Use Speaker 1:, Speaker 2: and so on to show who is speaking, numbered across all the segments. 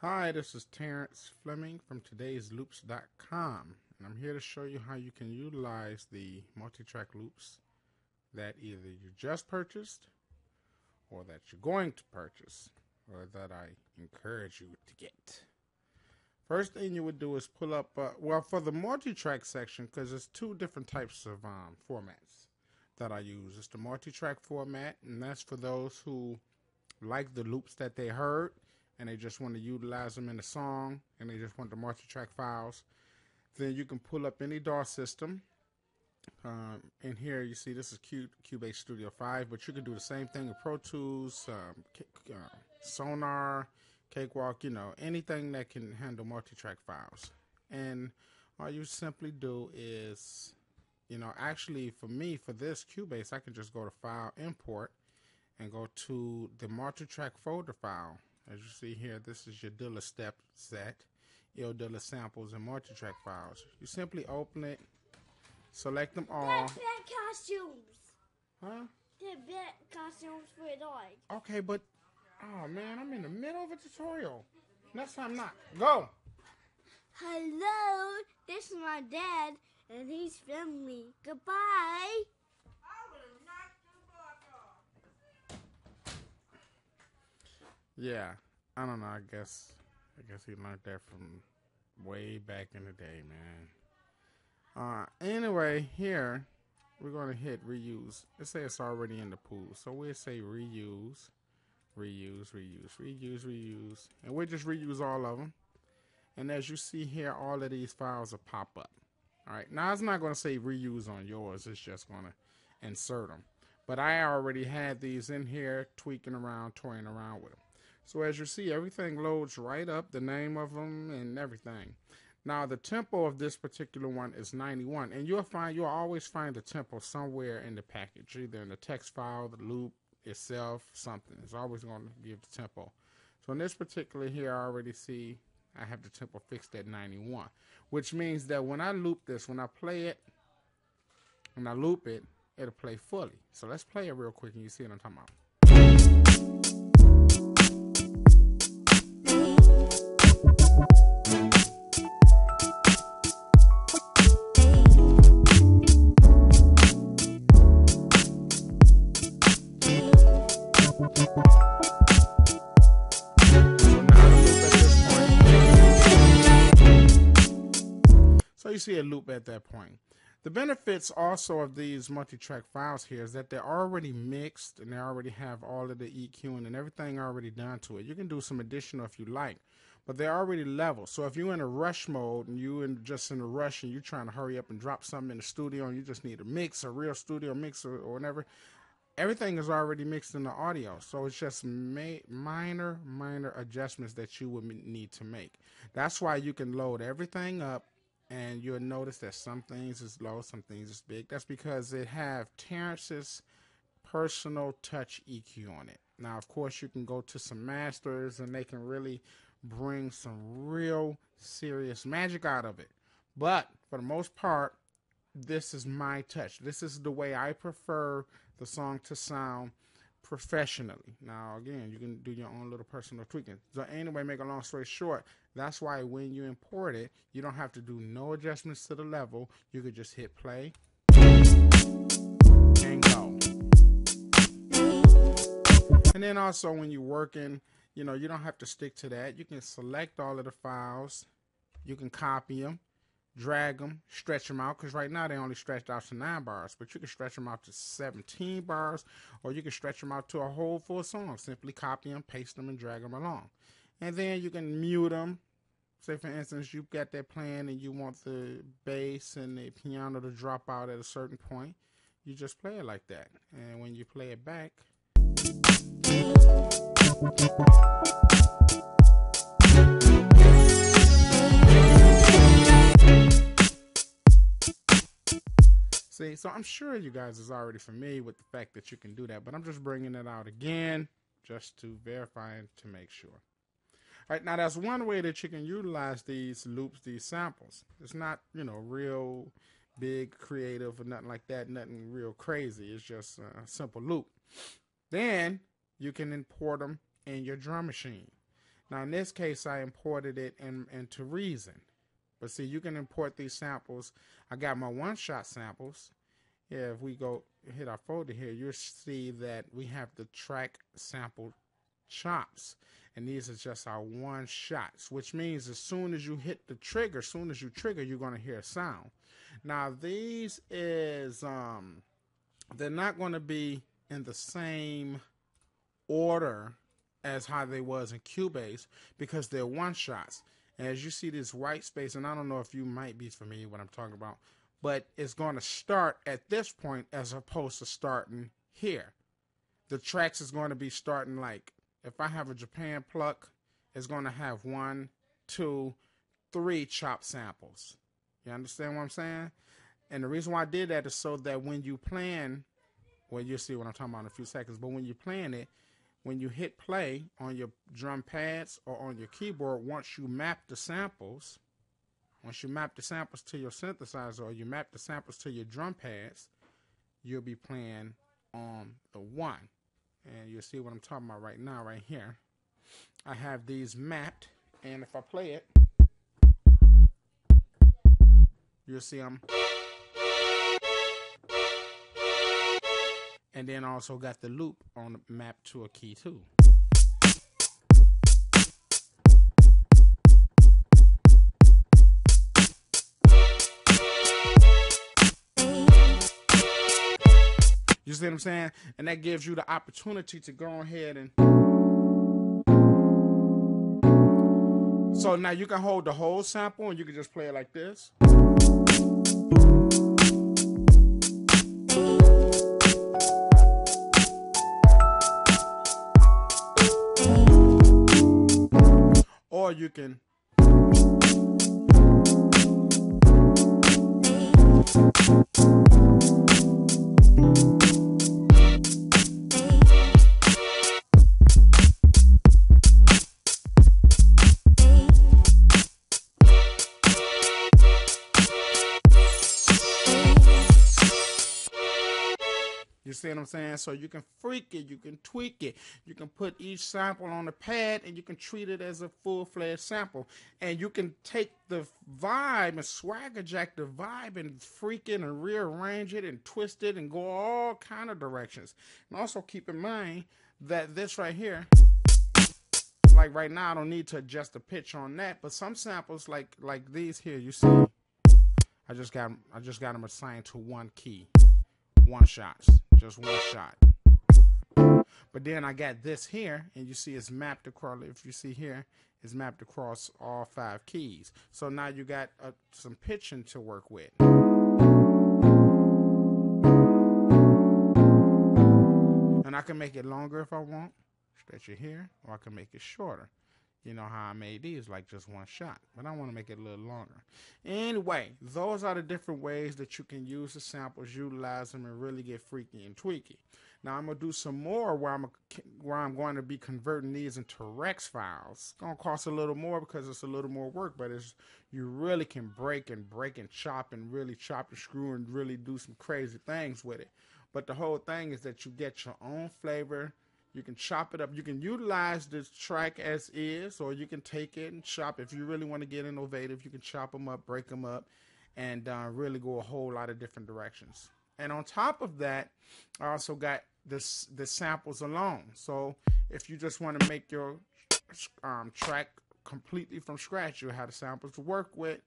Speaker 1: Hi, this is Terrence Fleming from Todaysloops.com, and I'm here to show you how you can utilize the multi-track loops that either you just purchased or that you're going to purchase or that I encourage you to get. First thing you would do is pull up, for the multi-track section, because there's two different types of formats that I use. It's the multi-track format, and that's for those who like the loops that they heard and they just want to utilize them in the song and they just want the multi-track files. Then you can pull up any DAW system. In here you see this is Cubase Studio 5, but you can do the same thing with Pro Tools, Sonar, Cakewalk, anything that can handle multi-track files. And all you simply do is, actually for me, for this Cubase, I can just go to File, Import, and go to the multi-track folder file. As you see here, this is your Dilla step set, Dilla samples and multi-track files. You simply open it, select them all.
Speaker 2: They're bad costumes.
Speaker 1: Huh?
Speaker 2: They're bad costumes for a dog.
Speaker 1: Okay, but, oh man, I'm in the middle of a tutorial. Next time not. Go!
Speaker 2: Hello, this is my dad, and he's filming me. Goodbye.
Speaker 1: Yeah, I don't know, I guess he learned that from way back in the day, man. Anyway, here, we're going to hit reuse. Let's say it's already in the pool. So we'll say reuse, and we'll just reuse all of them. And as you see here, all of these files will pop up. All right, now it's not going to say reuse on yours. It's just going to insert them. But I already had these in here, tweaking around, toying around with them. So as you see, everything loads right up, the name of them and everything. Now the tempo of this particular one is 91, and you'll always find the tempo somewhere in the package, either in the text file, the loop itself, something. It's always going to give the tempo. So in this particular here, I already see I have the tempo fixed at 91, which means that when I loop this, when I play it, when I loop it, it'll play fully. So let's play it real quick and you see what I'm talking about. So you see a loop at that point. The benefits also of these multi-track files here is that they're already mixed and they already have all of the EQing and everything already done to it. You can do some additional if you like, but they're already level. So if you're in a rush mode and you're just in a rush and you're trying to hurry up and drop something in the studio and you just need a mix, a real studio mix or whatever, everything is already mixed in the audio. So it's just minor adjustments that you would need to make. That's why you can load everything up. And you'll notice that some things is low, some things is big. That's because it have Terrence's personal touch EQ on it. Now, of course, you can go to some masters and they can really bring some real serious magic out of it. But for the most part, this is my touch. This is the way I prefer the song to sound professionally. Now, again, you can do your own little personal tweaking. So anyway, make a long story short, that's why when you import it, you don't have to do no adjustments to the level. You could just hit play and go. And then also when you're working, you don't have to stick to that. You can select all of the files. You can copy them, drag them, stretch them out, because right now they only stretched out to 9 bars, but you can stretch them out to 17 bars, or you can stretch them out to a whole full song. Simply copy them, paste them, and drag them along. And then you can mute them. Say, for instance, you've got that playing and you want the bass and the piano to drop out at a certain point. You just play it like that. And when you play it back, see, so I'm sure you guys is already familiar with the fact that you can do that, but I'm just bringing it out again just to verify and to make sure. All right, now that's one way that you can utilize these loops, these samples. It's not, real big creative or nothing like that, nothing real crazy. It's just a simple loop. Then you can import them in your drum machine. Now in this case, I imported it into Reason. But see, you can import these samples. I got my one-shot samples. Yeah, if we go hit our folder here, you'll see that we have the track sample chops. And these are just our one shots, which means as soon as you hit the trigger, as soon as you trigger, you're going to hear a sound. Now these is, they're not going to be in the same order as how they was in Cubase because they're one shots. And as you see this white space, and I don't know if you might be familiar with what I'm talking about, but it's going to start at this point as opposed to starting here. The tracks is going to be starting like, if I have a Japan pluck, it's going to have 1, 2, 3 chop samples. You understand what I'm saying? And the reason why I did that is so that when you plan, well, you'll see what I'm talking about in a few seconds, but when you plan it, when you hit play on your drum pads or on your keyboard, once you map the samples to your synthesizer or you map the samples to your drum pads, you'll be playing on the 1. And you'll see what I'm talking about right now, right here. I have these mapped, and if I play it, you'll see them. And then I also got the loop on the map to a key too. You see what I'm saying? And that gives you the opportunity to go ahead and... So now you can hold the whole sample and you can just play it like this. Or you can... You see what I'm saying? So you can freak it, you can tweak it, you can put each sample on the pad and you can treat it as a full-fledged sample. And you can take the vibe and swagger jack the vibe and freak it and rearrange it and twist it and go all kind of directions. And also keep in mind that this right here, like right now I don't need to adjust the pitch on that, but some samples like these here, you see, I just got them assigned to one key. One shots, just one shot. But then I got this here, and you see it's mapped across. If you see here, it's mapped across all 5 keys. So now you got some pitching to work with. And I can make it longer if I want, stretch it here, or I can make it shorter. You know how I made these, like just one shot. But I want to make it a little longer. Anyway, those are the different ways that you can use the samples, utilize them, and really get freaky and tweaky. Now I'm going to do some more where I'm going to be converting these into Rex files. It's going to cost a little more because it's a little more work, but you really can break and chop and really chop and screw and really do some crazy things with it. But the whole thing is that you get your own flavor. You can chop it up. You can utilize this track as is, or you can take it and chop. If you really want to get innovative, you can chop them up, break them up, and really go a whole lot of different directions. And on top of that, I also got the samples alone. So if you just want to make your track completely from scratch, you have the samples to work with,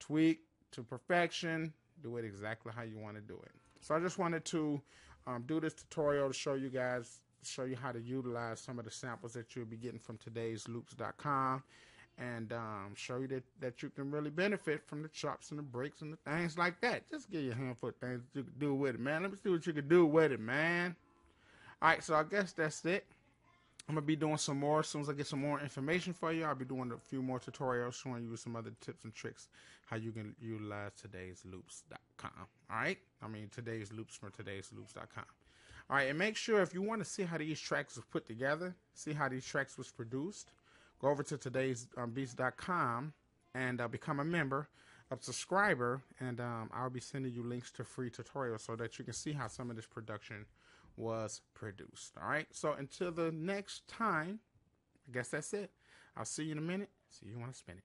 Speaker 1: tweak to perfection, do it exactly how you want to do it. So I just wanted to do this tutorial to show you guys, show you how to utilize some of the samples that you'll be getting from Todaysloops.com, and show you that you can really benefit from the chops and the breaks and the things like that. Just give you a handful of things that you can do with it, man. Let me see what you can do with it, man. All right, so I guess that's it. I'm going to be doing some more. As soon as I get some more information for you, I'll be doing a few more tutorials showing you some other tips and tricks how you can utilize Todaysloops.com. All right? I mean, Todaysloops from Todaysloops.com. All right, and make sure if you want to see how these tracks were put together, see how these tracks was produced, go over to Todaysloops.com and become a member, a subscriber, and I'll be sending you links to free tutorials so that you can see how some of this production was produced. All right, so until the next time, I guess that's it. I'll see you in a minute. See you when I spin it.